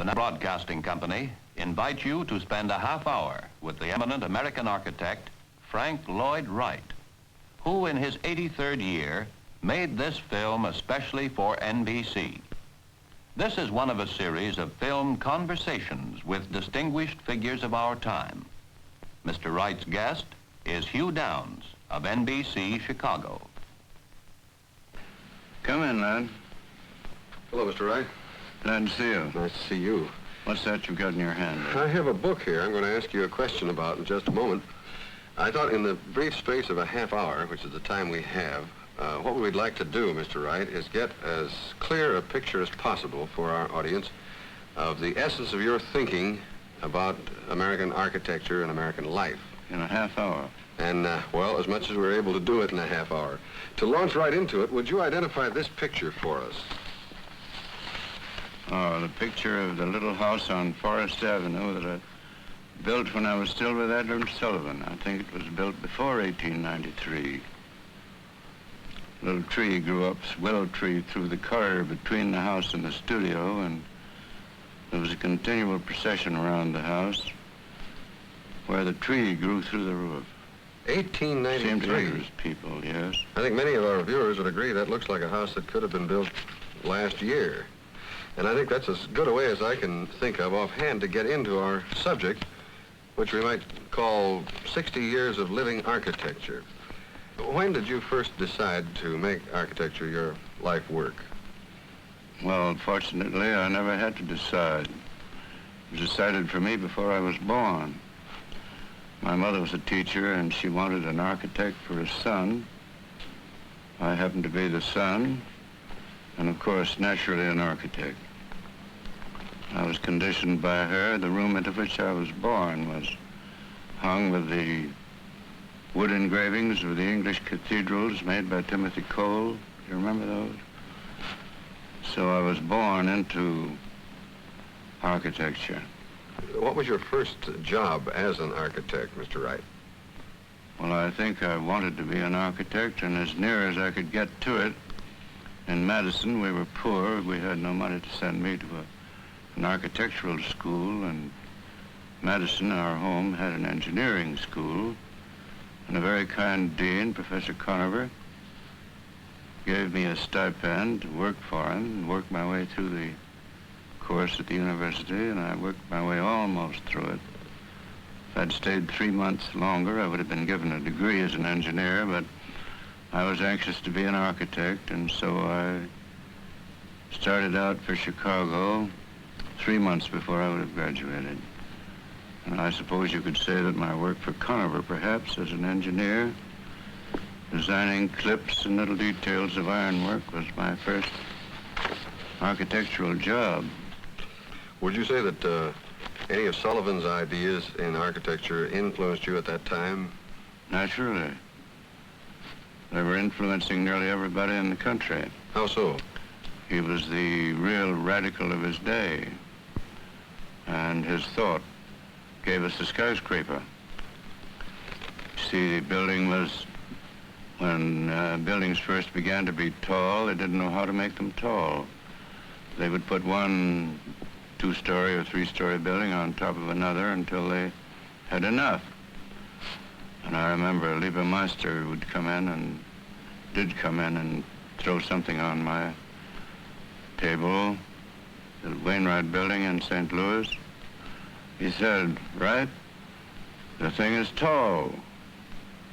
and Broadcasting Company invite you to spend a half hour with the eminent American architect, Frank Lloyd Wright, who in his 83rd year made this film especially for NBC. This is one of a series of film conversations with distinguished figures of our time. Mr. Wright's guest is Hugh Downs of NBC Chicago. Come in, lad. Hello, Mr. Wright. Glad to see you. Nice to see you. What's that you've got in your hand? I have a book here I'm going to ask you a question about in just a moment. I thought in the brief space of a half hour, which is the time we have, what we'd like to do, Mr. Wright, is get as clear a picture as possible for our audience of the essence of your thinking about American architecture and American life. In a half hour? And, well, as much as we're able to do it in a half hour. To launch right into it, would you identify this picture for us? Oh, the picture of the little house on Forest Avenue that I built when I was still with Edward Sullivan. I think it was built before 1893. A little tree grew up, willow tree, through the corridor between the house and the studio, and there was a continual procession around the house where the tree grew through the roof. 1893? Seemed to interest people, yes. I think many of our viewers would agree that looks like a house that could have been built last year. And I think that's as good a way as I can think of offhand to get into our subject, which we might call 60 years of living architecture. When did you first decide to make architecture your life work? Well, fortunately, I never had to decide. It was decided for me before I was born. My mother was a teacher, and she wanted an architect for a son. I happened to be the son, and of course, naturally, an architect. I was conditioned by her. The room into which I was born was hung with the wood engravings of the English cathedrals made by Timothy Cole. Do you remember those? So I was born into architecture. What was your first job as an architect, Mr. Wright? Well, I think I wanted to be an architect, and as near as I could get to it. In Madison, we were poor. We had no money to send me to an architectural school, and Madison, our home, had an engineering school, and a very kind dean, Professor Conover, gave me a stipend to work for him and work my way through the course at the university, and I worked my way almost through it. If I'd stayed 3 months longer, I would have been given a degree as an engineer, but I was anxious to be an architect, and so I started out for Chicago 3 months before I would have graduated. And I suppose you could say that my work for Conover, perhaps, as an engineer, designing clips and little details of ironwork, was my first architectural job. Would you say that any of Sullivan's ideas in architecture influenced you at that time? Naturally. They were influencing nearly everybody in the country. How so? He was the real radical of his day, and his thought gave us the skyscraper. See, the building was, when buildings first began to be tall, they didn't know how to make them tall. They would put one 2-story or 3-story building on top of another until they had enough. And I remember Lieber Meister would come in and did come in and throw something on my table, the Wainwright building in St. Louis. He said, "Wright, the thing is tall.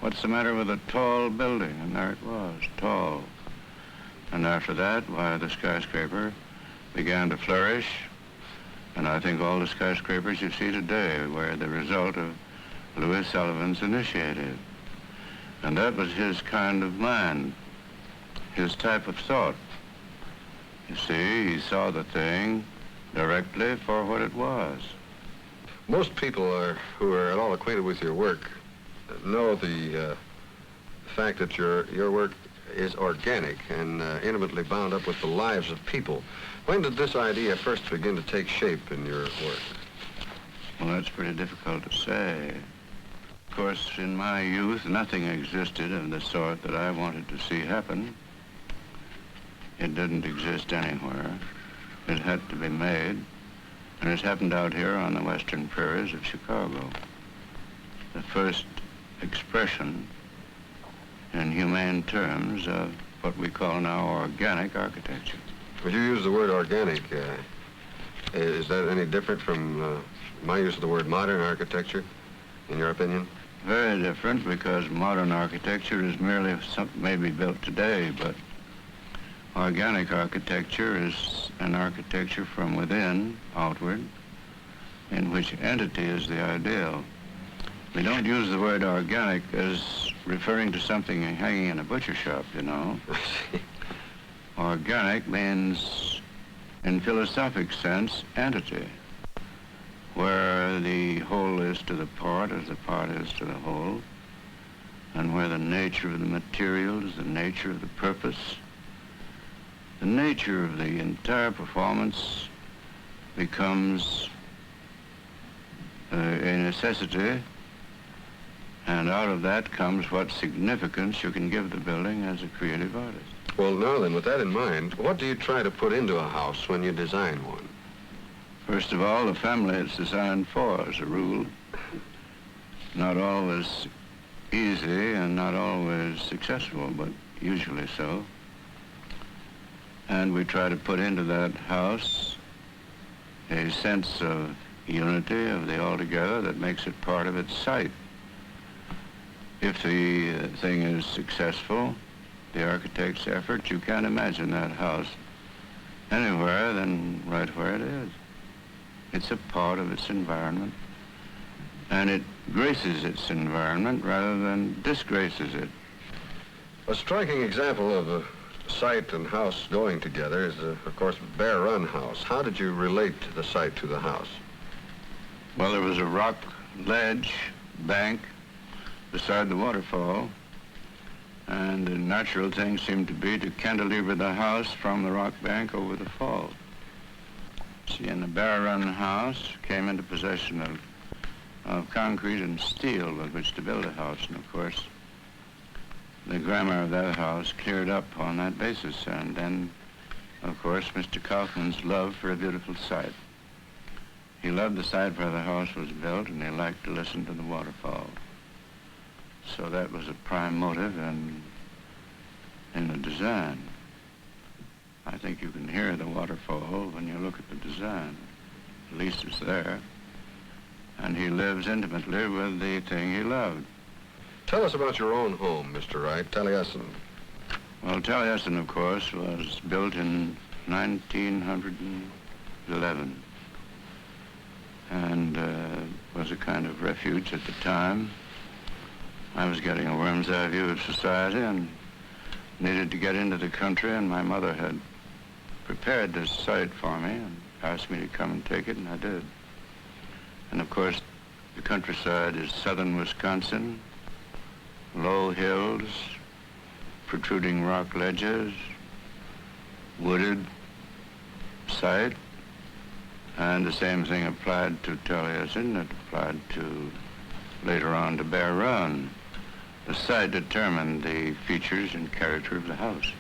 What's the matter with a tall building?" And there it was, tall. And after that, why, the skyscraper began to flourish. And I think all the skyscrapers you see today were the result of Louis Sullivan's initiative. And that was his kind of mind, his type of thought. You see, he saw the thing directly for what it was. Most people who are at all acquainted with your work know the fact that your work is organic and intimately bound up with the lives of people. When did this idea first begin to take shape in your work? Well, that's pretty difficult to say. Of course, in my youth, nothing existed of the sort that I wanted to see happen. It didn't exist anywhere. It had to be made. And it happened out here on the western prairies of Chicago. The first expression in humane terms of what we call now organic architecture. But you use the word organic. Is that any different from my use of the word modern architecture, in your opinion? Very different, because modern architecture is merely something maybe built today, but organic architecture is an architecture from within, outward, in which entity is the ideal. We don't use the word organic as referring to something hanging in a butcher shop, you know. Organic means, in philosophic sense, entity, where the whole is to the part as the part is to the whole, and where the nature of the material is the nature of the purpose. The nature of the entire performance becomes a necessity, and out of that comes what significance you can give the building as a creative artist. Well, now then, with that in mind, what do you try to put into a house when you design one? First of all, the family it's designed for, as a rule. Not always easy and not always successful, but usually so. And we try to put into that house a sense of unity of the altogether that makes it part of its site. If the thing is successful, the architect's effort, you can't imagine that house anywhere than right where it is. It's a part of its environment, and it graces its environment rather than disgraces it. A striking example of a site and house going together is, of course, Bear Run House. How did you relate the site to the house? Well, there was a rock ledge, bank, beside the waterfall, and the natural thing seemed to be to cantilever the house from the rock bank over the fall. See, and the Bear Run House came into possession of concrete and steel with which to build a house, and of course, the grammar of that house cleared up on that basis, and then, of course, Mr. Kaufman's love for a beautiful site. He loved the site where the house was built, and he liked to listen to the waterfall. So that was a prime motive in the design. I think you can hear the waterfall when you look at the design. At least it's there. And he lives intimately with the thing he loved. Tell us about your own home, Mr. Wright, Taliesin. Well, Taliesin, of course, was built in 1911 and was a kind of refuge at the time. I was getting a worm's eye view of society and needed to get into the country, and my mother had prepared this site for me and asked me to come and take it, and I did. And of course, the countryside is southern Wisconsin, low hills, protruding rock ledges, wooded site, and the same thing applied to Taliesin. It applied to, later on, to Bear Run. The site determined the features and character of the house.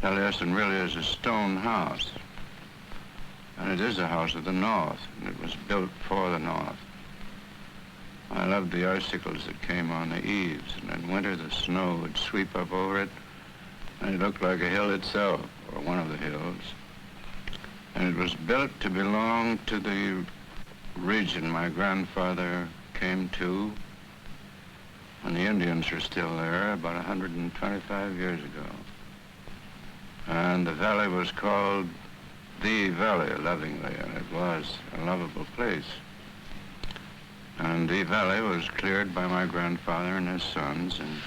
Taliesin really is a stone house, and it is a house of the North, and it was built for the North. I loved the icicles that came on the eaves, and in winter the snow would sweep up over it, and it looked like a hill itself, or one of the hills. And it was built to belong to the region my grandfather came to when the Indians were still there about 125 years ago. And the valley was called the Valley, lovingly, and it was a lovable place. And the valley was cleared by my grandfather and his sons, and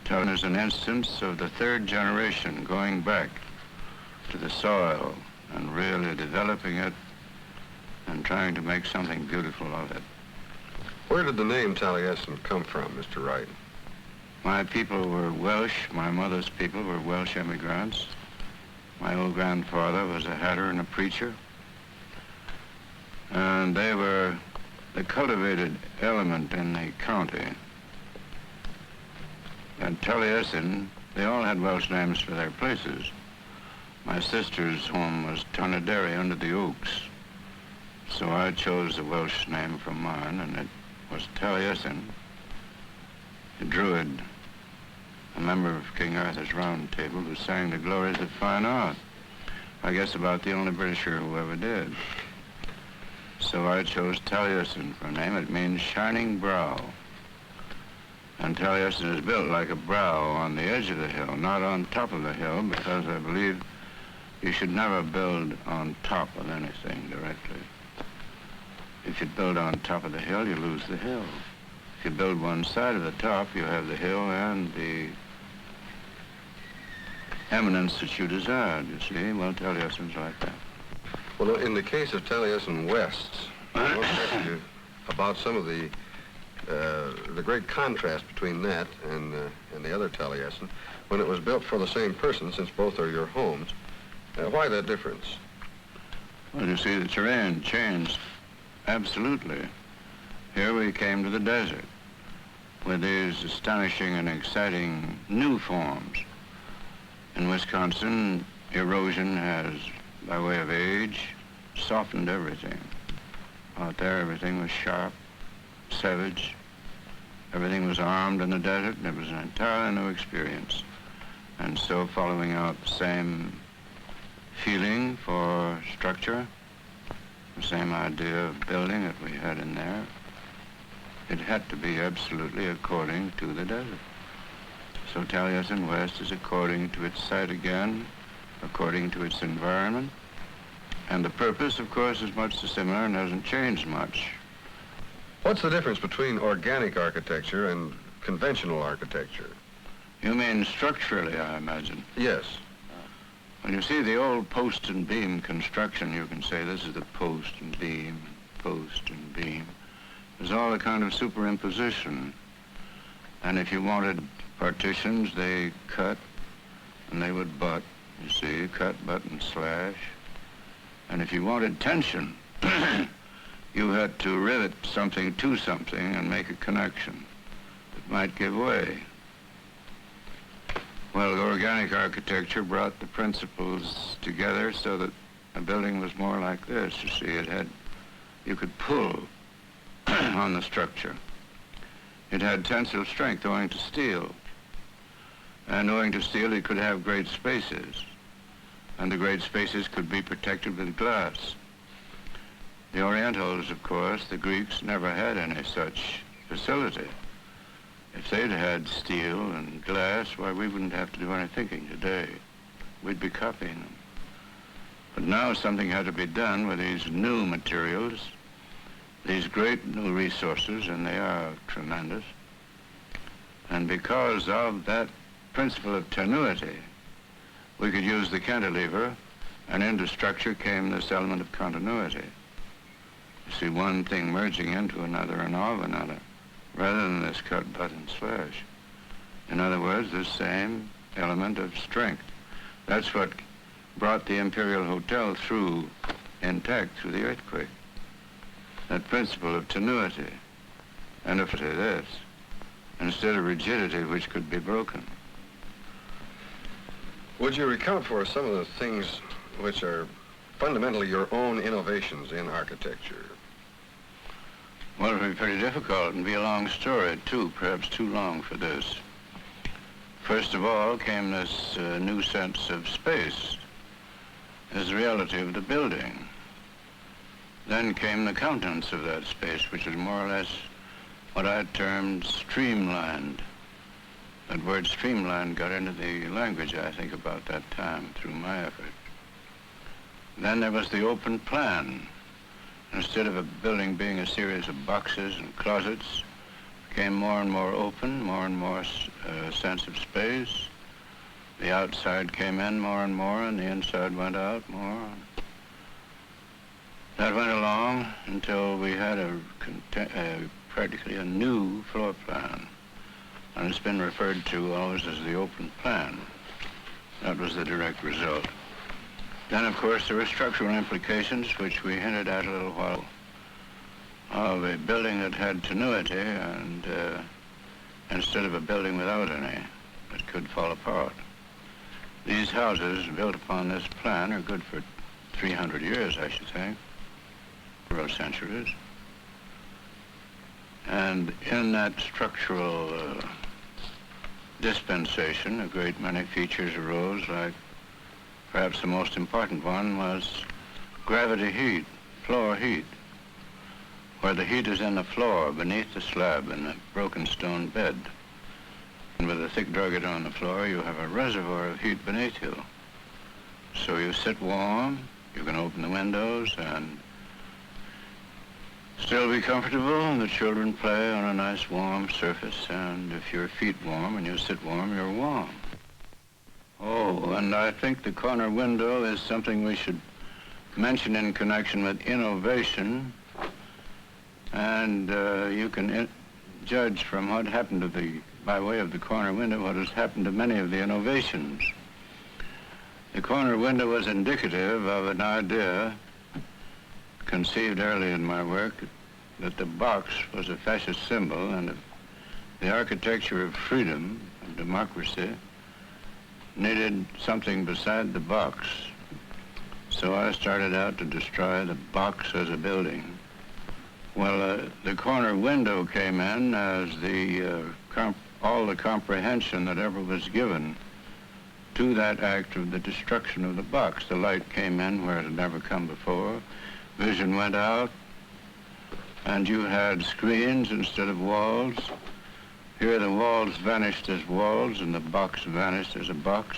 telling us an instance of the third generation going back to the soil and really developing it and trying to make something beautiful of it. Where did the name Taliesin come from, Mr. Wright? My people were Welsh. My mother's people were Welsh immigrants. My old grandfather was a hatter and a preacher. And they were the cultivated element in the county. And Taliesin, they all had Welsh names for their places. My sister's home was Tonaderi under the Oaks. So I chose a Welsh name for mine, and it was Taliesin, a druid, a member of King Arthur's Round Table who sang the glories of fine art. I guess about the only Britisher who ever did. So I chose Taliesin for a name. It means shining brow. And Taliesin is built like a brow on the edge of the hill, not on top of the hill, because I believe you should never build on top of anything directly. If you build on top of the hill, you lose the hill. If you build one side of the top, you have the hill and the eminence that you desired, you see. Well, Taliesin's like that. Well, in the case of Taliesin West, I want to ask you about some of the great contrast between that and the other Taliesin when it was built for the same person, since both are your homes. Why that difference? Well, you see, the terrain changed absolutely. Here we came to the desert with these astonishing and exciting new forms. In Wisconsin, erosion has, by way of age, softened everything. Out there, everything was sharp, savage. Everything was armed in the desert, and it was an entirely new experience. And so, following out the same feeling for structure, the same idea of building that we had in there, it had to be absolutely according to the desert. So Taliesin West is according to its site again, according to its environment. And the purpose, of course, is much similar and hasn't changed much. What's the difference between organic architecture and conventional architecture? You mean structurally, I imagine? Yes. When you see the old post and beam construction, you can say this is the post and beam, post and beam. There's all a kind of superimposition. And if you wanted partitions, they cut and they would butt, you see, cut, butt, and slash. And if you wanted tension, you had to rivet something to something and make a connection that might give way. Well, organic architecture brought the principles together so that a building was more like this. You see, you could pull on the structure. It had tensile strength owing to steel. And owing to steel, it could have great spaces. And the great spaces could be protected with glass. The Orientals, of course, the Greeks, never had any such facility. If they'd had steel and glass, why, we wouldn't have to do any thinking today. We'd be copying them. But now something had to be done with these new materials, these great new resources, and they are tremendous. And because of that principle of tenuity, we could use the cantilever, and into structure came this element of continuity. You see, one thing merging into another and of another, rather than this cut, butt, and slash. In other words, this same element of strength. That's what brought the Imperial Hotel through intact through the earthquake. That principle of tenuity, and of this, instead of rigidity which could be broken. Would you recount for us some of the things which are fundamentally your own innovations in architecture? Well, it would be pretty difficult and be a long story, too, perhaps too long for this. First of all came this new sense of space as the reality of the building. Then came the countenance of that space, which is more or less what I termed streamlined. That word streamlined got into the language, I think, about that time through my effort. Then there was the open plan. Instead of a building being a series of boxes and closets, it became more and more open, more and more sense of space. The outside came in more and more, and the inside went out more. That went along until we had practically a new floor plan. And it's been referred to always as the open plan. That was the direct result. Then, of course, there were structural implications, which we hinted at a little while, of a building that had tenuity and instead of a building without any, that could fall apart. These houses built upon this plan are good for 300 years, I should think, several centuries. And in that structural dispensation, a great many features arose, like perhaps the most important one was gravity heat, floor heat, where the heat is in the floor beneath the slab in a broken stone bed. And with a thick drugget on the floor, you have a reservoir of heat beneath you. So you sit warm, you can open the windows and still be comfortable, and the children play on a nice warm surface, and if your feet warm and you sit warm, you're warm. Oh, and I think the corner window is something we should mention in connection with innovation, and you can judge from what happened to by way of the corner window, what has happened to many of the innovations. The corner window was indicative of an idea conceived early in my work, that the box was a fascist symbol, and the architecture of freedom, of democracy, needed something beside the box. So I started out to destroy the box as a building. Well, the corner window came in as all the comprehension that ever was given to that act of the destruction of the box. The light came in where it had never come before. Vision went out, and you had screens instead of walls. Here the walls vanished as walls, and the box vanished as a box.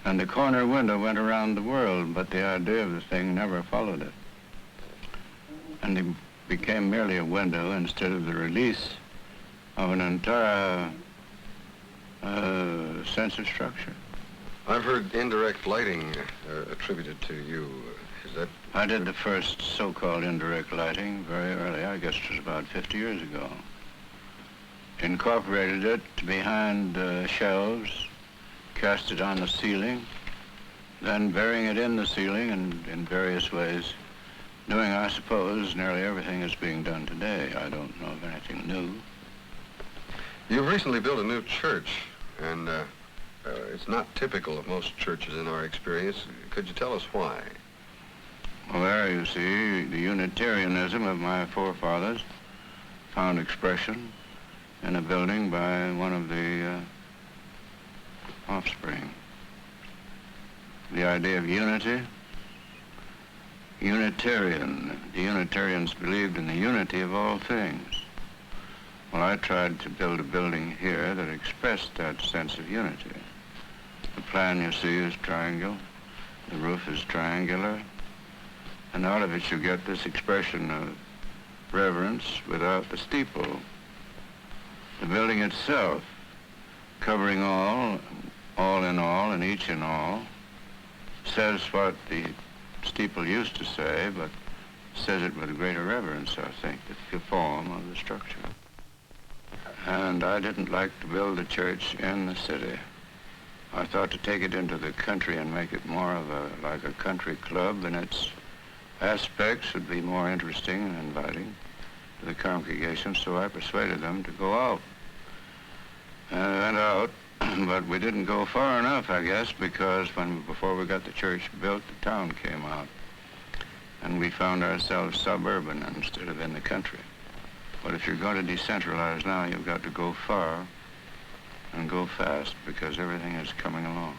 And the corner window went around the world, but the idea of the thing never followed it. And it became merely a window instead of the release of an entire sense of structure. I've heard indirect lighting attributed to you. Is that... I did the first so-called indirect lighting very early, I guess it was about 50 years ago. Incorporated it behind shelves, cast it on the ceiling, then burying it in the ceiling and in various ways, doing, I suppose, nearly everything that's being done today. I don't know of anything new. You've recently built a new church, and it's not typical of most churches in our experience. Could you tell us why? Well, there you see, the Unitarianism of my forefathers found expression in a building by one of the offspring. The idea of unity, Unitarian. The Unitarians believed in the unity of all things. Well, I tried to build a building here that expressed that sense of unity. The plan you see is triangle, the roof is triangular, and out of it you get this expression of reverence without the steeple. The building itself, covering all in all, and each in all, says what the steeple used to say, but says it with greater reverence, I think, the form of the structure. And I didn't like to build a church in the city. I thought to take it into the country and make it more of like a country club, and its aspects would be more interesting and inviting to the congregation, so I persuaded them to go out. And I went out, but we didn't go far enough, I guess, because before we got the church built, the town came out. And we found ourselves suburban instead of in the country. But if you're going to decentralize now, you've got to go far and go fast, because everything is coming along.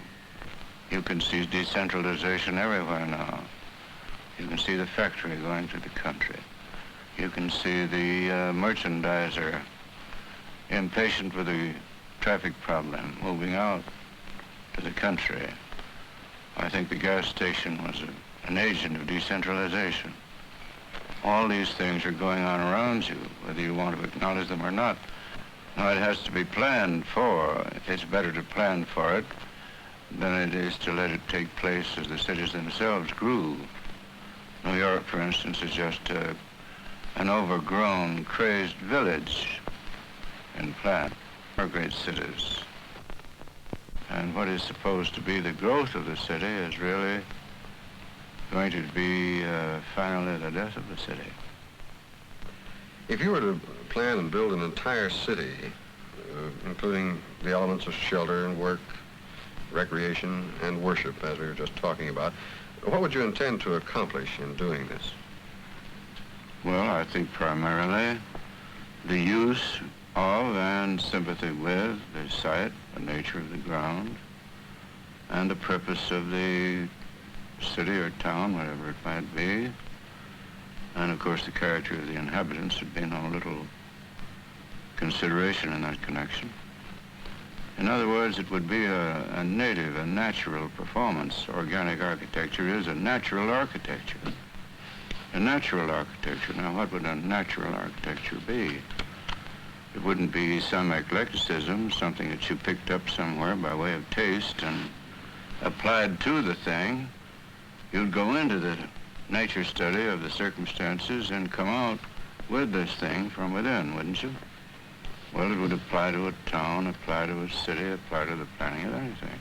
You can see decentralization everywhere now. You can see the factory going to the country. You can see the merchandiser, impatient with the traffic problem, moving out to the country. I think the gas station was an agent of decentralization. All these things are going on around you, whether you want to acknowledge them or not. Now, it has to be planned for. It's better to plan for it than it is to let it take place as the cities themselves grew. New York, for instance, is just an overgrown, crazed village in plan. Our great cities. And what is supposed to be the growth of the city is really going to be finally the death of the city. If you were to plan and build an entire city, including the elements of shelter and work recreation, and worship, as we were just talking about. What would you intend to accomplish in doing this? Well, I think primarily the use of and sympathy with the site, the nature of the ground, and the purpose of the city or town, whatever it might be. And of course the character of the inhabitants would be no little consideration in that connection. In other words, it would be a native, a natural performance. Organic architecture is a natural architecture. A natural architecture. Now, what would a natural architecture be? It wouldn't be some eclecticism, something that you picked up somewhere by way of taste and applied to the thing. You'd go into the nature study of the circumstances and come out with this thing from within, wouldn't you? Well, it would apply to a town, apply to a city, apply to the planning of anything.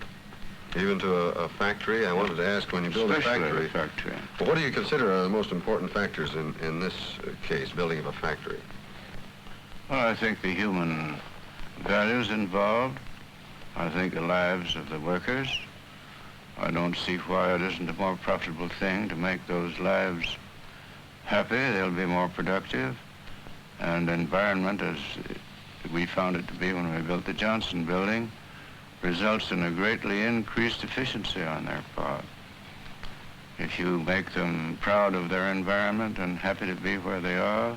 Even to a factory? I wanted to ask, when you build Especially a factory, well, what do you consider are the most important factors in this case, building of a factory? Well, I think the human values involved. I think the lives of the workers. I don't see why it isn't a more profitable thing to make those lives happy. They'll be more productive. And environment, as we found it to be when we built the Johnson building, results in a greatly increased efficiency on their part. If you make them proud of their environment and happy to be where they are,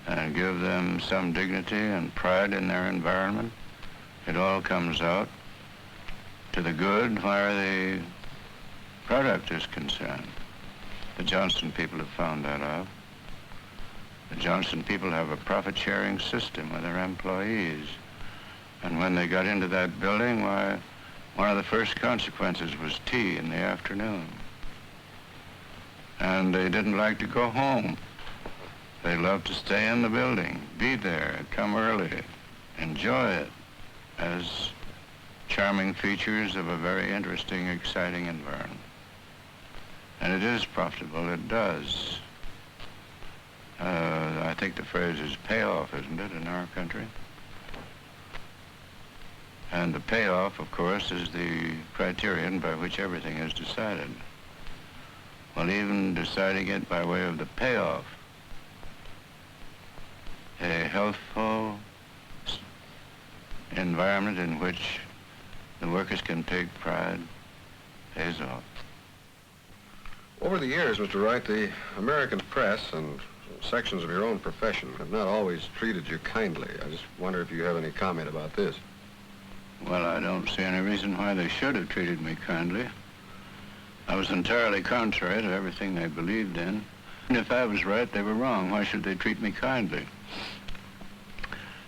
and give them some dignity and pride in their environment, it all comes out to the good where the product is concerned. The Johnson people have found that out. The Johnson people have a profit-sharing system with their employees. And when they got into that building, why, one of the first consequences was tea in the afternoon. And they didn't like to go home. They loved to stay in the building, be there, come early, enjoy it as charming features of a very interesting, exciting environment. And it is profitable, it does. I think the phrase is payoff, isn't it, in our country? And the payoff, of course, is the criterion by which everything is decided. Well, even deciding it by way of the payoff, a healthful environment in which the workers can take pride pays off. Over the years, Mr. Wright, the American press and sections of your own profession have not always treated you kindly. I just wonder if you have any comment about this. Well, I don't see any reason why they should have treated me kindly. I was entirely contrary to everything they believed in. And if I was right, they were wrong. Why should they treat me kindly?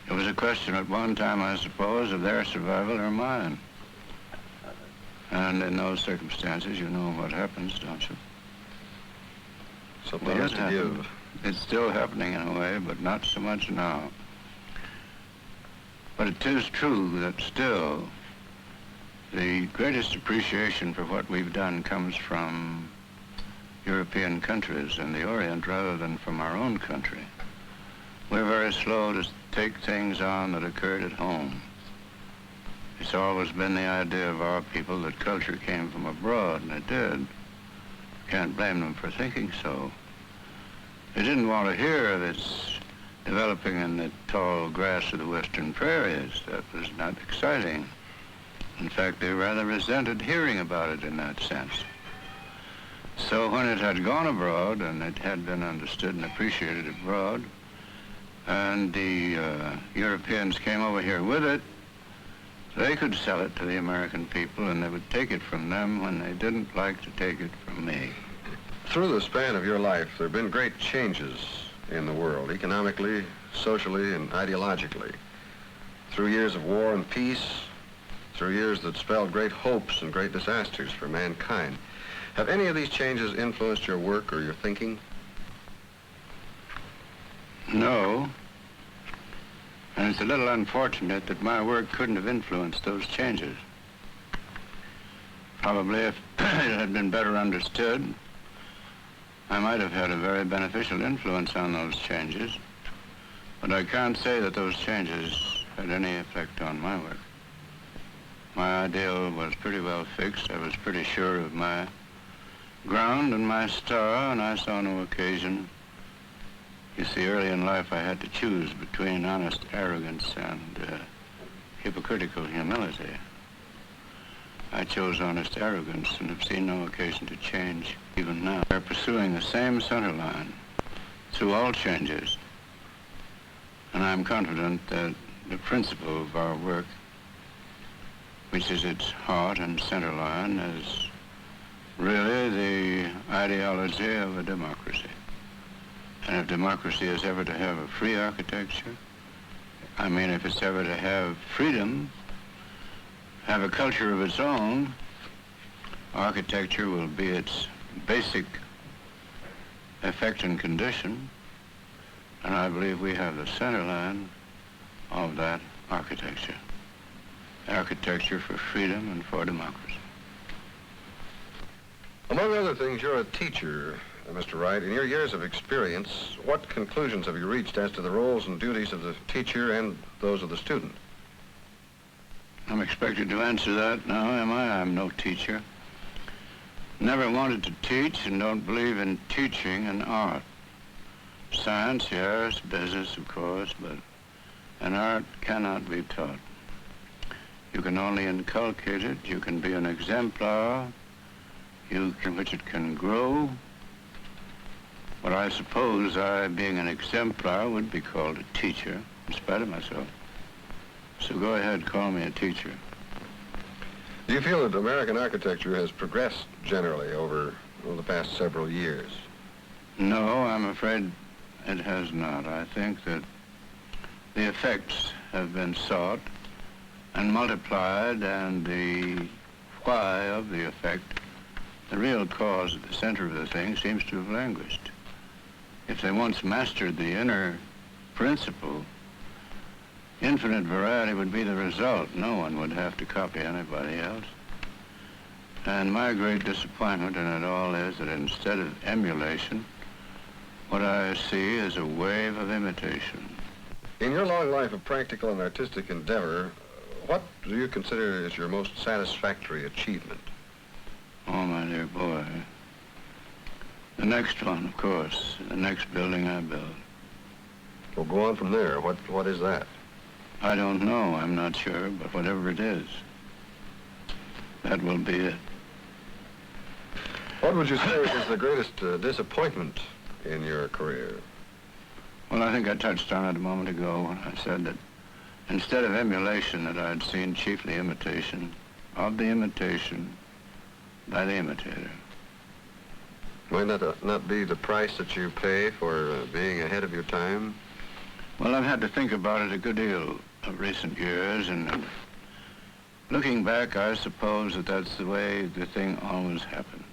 It was a question at one time, I suppose, of their survival or mine. And in those circumstances, you know what happens, don't you? Something has to give. It's still happening in a way, but not so much now. But it is true that still the greatest appreciation for what we've done comes from European countries in the Orient rather than from our own country. We're very slow to take things on that occurred at home. It's always been the idea of our people that culture came from abroad, and it did. Can't blame them for thinking so. They didn't want to hear of its developing in the tall grass of the western prairies. That was not exciting. In fact, they rather resented hearing about it in that sense. So when it had gone abroad, and it had been understood and appreciated abroad, and the Europeans came over here with it, they could sell it to the American people, and they would take it from them when they didn't like to take it from me. Through the span of your life, there have been great changes in the world, economically, socially, and ideologically. Through years of war and peace, through years that spelled great hopes and great disasters for mankind. Have any of these changes influenced your work or your thinking? No. And it's a little unfortunate that my work couldn't have influenced those changes. Probably if it had been better understood, I might have had a very beneficial influence on those changes. But I can't say that those changes had any effect on my work. My ideal was pretty well fixed. I was pretty sure of my ground and my star, and I saw no occasion. You see, early in life I had to choose between honest arrogance and hypocritical humility. I chose honest arrogance and have seen no occasion to change even now. We're pursuing the same center line through all changes, and I'm confident that the principle of our work, which is its heart and center line, is really the ideology of a democracy. And if democracy is ever to have a free architecture, I mean if it's ever to have freedom, have a culture of its own, architecture will be its basic effect and condition, and I believe we have the center line of that architecture. Architecture for freedom and for democracy. Among other things, you're a teacher, Mr. Wright. In your years of experience, what conclusions have you reached as to the roles and duties of the teacher and those of the student? I'm expected to answer that now, am I? I'm no teacher. Never wanted to teach and don't believe in teaching an art. Science, yes, business, of course, but an art cannot be taught. You can only inculcate it. You can be an exemplar, which it can grow. But I suppose I, being an exemplar, would be called a teacher, in spite of myself. So go ahead, call me a teacher. Do you feel that American architecture has progressed generally over the past several years? No, I'm afraid it has not. I think that the effects have been sought and multiplied, and the why of the effect, the real cause at the center of the thing, seems to have languished. If they once mastered the inner principle, infinite variety would be the result. No one would have to copy anybody else. And my great disappointment in it all is that instead of emulation, what I see is a wave of imitation. In your long life of practical and artistic endeavor, what do you consider as your most satisfactory achievement? Oh, my dear boy. The next one, of course. The next building I build. Well, go on from there. What is that? I don't know. I'm not sure, but whatever it is, that will be it. What would you say is the greatest disappointment in your career? Well, I think I touched on it a moment ago when I said that instead of emulation, that I'd seen chiefly imitation of the imitation by the imitator. Might that not be the price that you pay for being ahead of your time? Well, I've had to think about it a good deal of recent years, and looking back, I suppose that that's the way the thing always happens.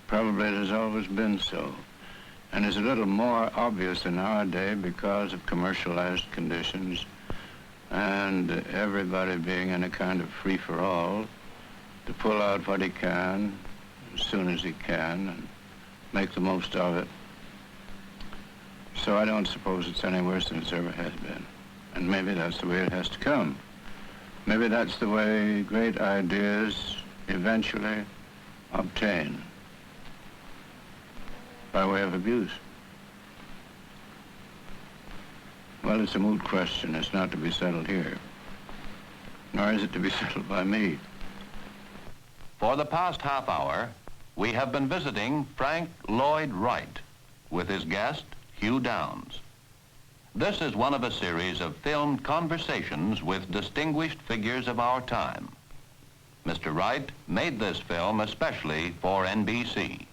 Probably it has always been so, and is a little more obvious in our day because of commercialized conditions and everybody being in a kind of free-for-all to pull out what he can as soon as he can and make the most of it. So I don't suppose it's any worse than it's ever has been. And maybe that's the way it has to come. Maybe that's the way great ideas eventually obtain by way of abuse. Well, it's a moot question. It's not to be settled here, nor is it to be settled by me. For the past half hour, we have been visiting Frank Lloyd Wright with his guest, Hugh Downs. This is one of a series of filmed conversations with distinguished figures of our time. Mr. Wright made this film especially for NBC.